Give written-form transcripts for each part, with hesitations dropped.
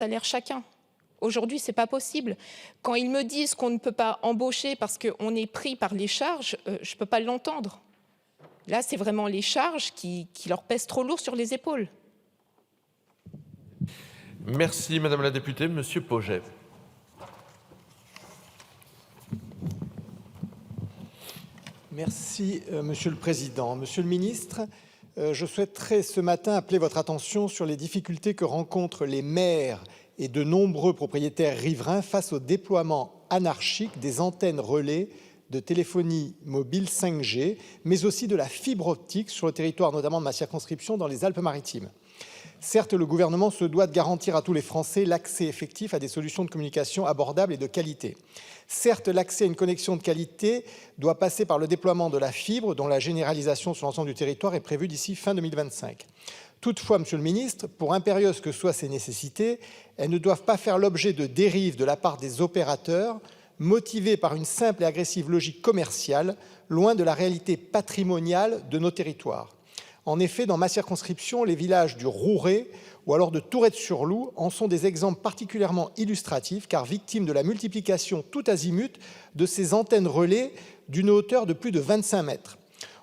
salaire chacun. Aujourd'hui, ce n'est pas possible. Quand ils me disent qu'on ne peut pas embaucher parce qu'on est pris par les charges, je ne peux pas l'entendre. Là, c'est vraiment les charges qui leur pèsent trop lourd sur les épaules. Merci Madame la députée. Monsieur Pauget. Merci Monsieur le Président. Monsieur le Ministre, je souhaiterais ce matin appeler votre attention sur les difficultés que rencontrent les maires et de nombreux propriétaires riverains face au déploiement anarchique des antennes relais de téléphonie mobile 5G, mais aussi de la fibre optique sur le territoire notamment de ma circonscription dans les Alpes-Maritimes. Certes, le gouvernement se doit de garantir à tous les Français l'accès effectif à des solutions de communication abordables et de qualité. Certes, l'accès à une connexion de qualité doit passer par le déploiement de la fibre, dont la généralisation sur l'ensemble du territoire est prévue d'ici fin 2025. Toutefois, Monsieur le Ministre, pour impérieuses que soient ces nécessités, elles ne doivent pas faire l'objet de dérives de la part des opérateurs, motivés par une simple et agressive logique commerciale, loin de la réalité patrimoniale de nos territoires. En effet, dans ma circonscription, les villages du Rouret ou alors de Tourette-sur-Loup en sont des exemples particulièrement illustratifs, car victimes de la multiplication tout azimut de ces antennes relais d'une hauteur de plus de 25 mètres.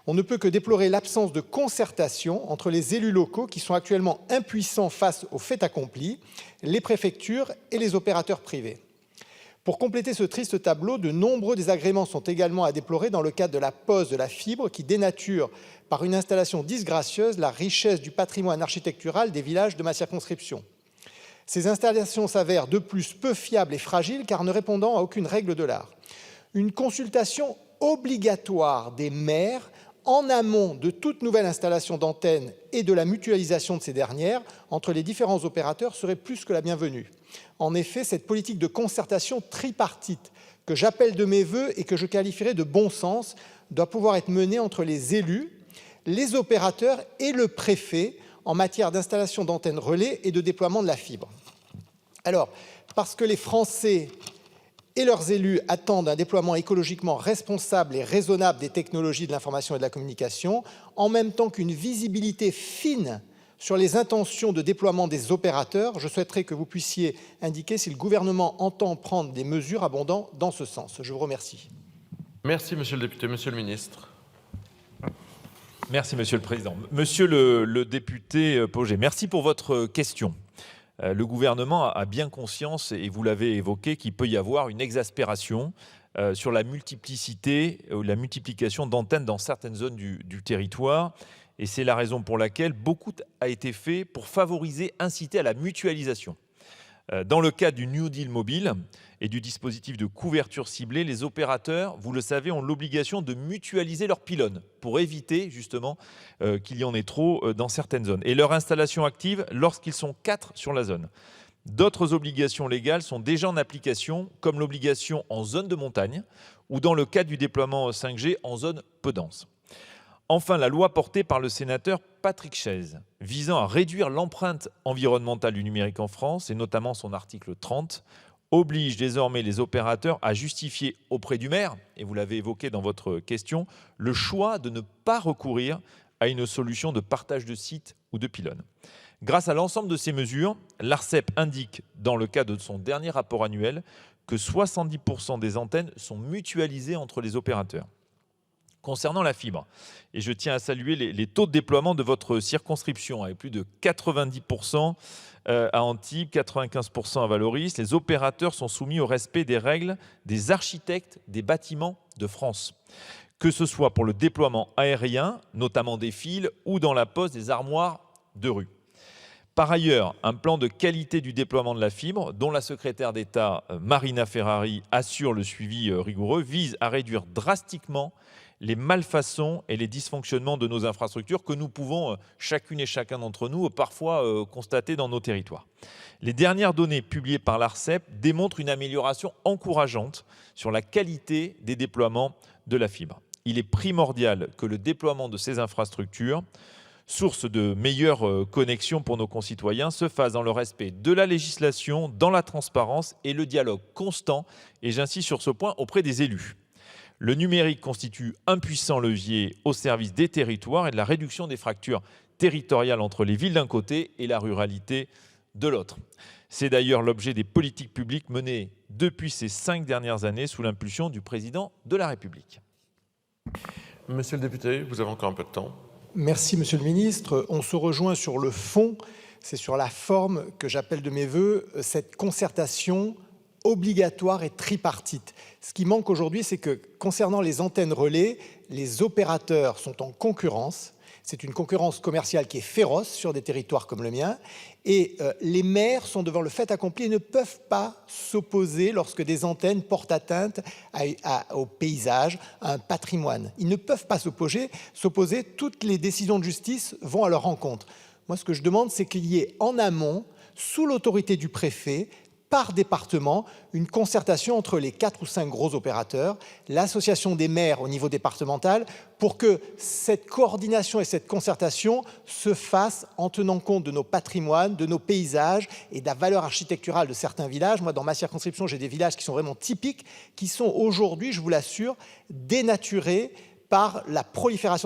On ne peut que déplorer l'absence de concertation entre les élus locaux qui sont actuellement impuissants face au fait accompli, les préfectures et les opérateurs privés. Pour compléter ce triste tableau, de nombreux désagréments sont également à déplorer dans le cadre de la pose de la fibre qui dénature par une installation disgracieuse la richesse du patrimoine architectural des villages de ma circonscription. Ces installations s'avèrent de plus peu fiables et fragiles car ne répondant à aucune règle de l'art. Une consultation obligatoire des maires en amont de toute nouvelle installation d'antennes et de la mutualisation de ces dernières entre les différents opérateurs serait plus que la bienvenue. En effet, cette politique de concertation tripartite que j'appelle de mes vœux et que je qualifierais de bon sens doit pouvoir être menée entre les élus, les opérateurs et le préfet en matière d'installation d'antennes relais et de déploiement de la fibre. Alors, parce que les Français et leurs élus attendent un déploiement écologiquement responsable et raisonnable des technologies de l'information et de la communication, en même temps qu'une visibilité fine sur les intentions de déploiement des opérateurs, je souhaiterais que vous puissiez indiquer si le gouvernement entend prendre des mesures abondantes dans ce sens. Je vous remercie. Merci Monsieur le député. Monsieur le ministre. Merci Monsieur le Président. Monsieur le député Pauget, merci pour votre question. Le gouvernement a bien conscience, et vous l'avez évoqué, qu'il peut y avoir une exaspération sur la multiplicité ou la multiplication d'antennes dans certaines zones du territoire. Et c'est la raison pour laquelle beaucoup a été fait pour favoriser, inciter à la mutualisation. Dans le cadre du New Deal mobile et du dispositif de couverture ciblée, les opérateurs, vous le savez, ont l'obligation de mutualiser leurs pylônes pour éviter justement qu'il y en ait trop dans certaines zones. Et leur installation active lorsqu'ils sont 4 sur la zone. D'autres obligations légales sont déjà en application, comme l'obligation en zone de montagne ou dans le cadre du déploiement 5G en zone peu dense. Enfin, la loi portée par le sénateur Patrick Chaize, visant à réduire l'empreinte environnementale du numérique en France, et notamment son article 30, oblige désormais les opérateurs à justifier auprès du maire, et vous l'avez évoqué dans votre question, le choix de ne pas recourir à une solution de partage de sites ou de pylônes. Grâce à l'ensemble de ces mesures, l'Arcep indique, dans le cadre de son dernier rapport annuel, que 70% des antennes sont mutualisées entre les opérateurs. Concernant la fibre, et je tiens à saluer les taux de déploiement de votre circonscription, avec plus de 90% à Antibes, 95% à Valoris, les opérateurs sont soumis au respect des règles des architectes des bâtiments de France, que ce soit pour le déploiement aérien, notamment des fils, ou dans la pose des armoires de rue. Par ailleurs, un plan de qualité du déploiement de la fibre, dont la secrétaire d'État Marina Ferrari assure le suivi rigoureux, vise à réduire drastiquement les malfaçons et les dysfonctionnements de nos infrastructures que nous pouvons, chacune et chacun d'entre nous, parfois constater dans nos territoires. Les dernières données publiées par l'Arcep démontrent une amélioration encourageante sur la qualité des déploiements de la fibre. Il est primordial que le déploiement de ces infrastructures, source de meilleures connexions pour nos concitoyens, se fasse dans le respect de la législation, dans la transparence et le dialogue constant, et j'insiste sur ce point, auprès des élus. Le numérique constitue un puissant levier au service des territoires et de la réduction des fractures territoriales entre les villes d'un côté et la ruralité de l'autre. C'est d'ailleurs l'objet des politiques publiques menées depuis ces 5 dernières années sous l'impulsion du président de la République. Monsieur le député, vous avez encore un peu de temps. Merci, Monsieur le Ministre. On se rejoint sur le fond. C'est sur la forme que j'appelle de mes voeux cette concertation obligatoire et tripartite. Ce qui manque aujourd'hui, c'est que concernant les antennes relais, les opérateurs sont en concurrence. C'est une concurrence commerciale qui est féroce sur des territoires comme le mien. Et les maires sont devant le fait accompli et ne peuvent pas s'opposer lorsque des antennes portent atteinte au paysage, à un patrimoine. Ils ne peuvent pas s'opposer. Toutes les décisions de justice vont à leur rencontre. Moi, ce que je demande, c'est qu'il y ait en amont, sous l'autorité du préfet, par département, une concertation entre les 4 ou 5 gros opérateurs, l'association des maires au niveau départemental, pour que cette coordination et cette concertation se fassent en tenant compte de nos patrimoines, de nos paysages et de la valeur architecturale de certains villages. Moi, dans ma circonscription, j'ai des villages qui sont vraiment typiques, qui sont aujourd'hui, je vous l'assure, dénaturés par la prolifération de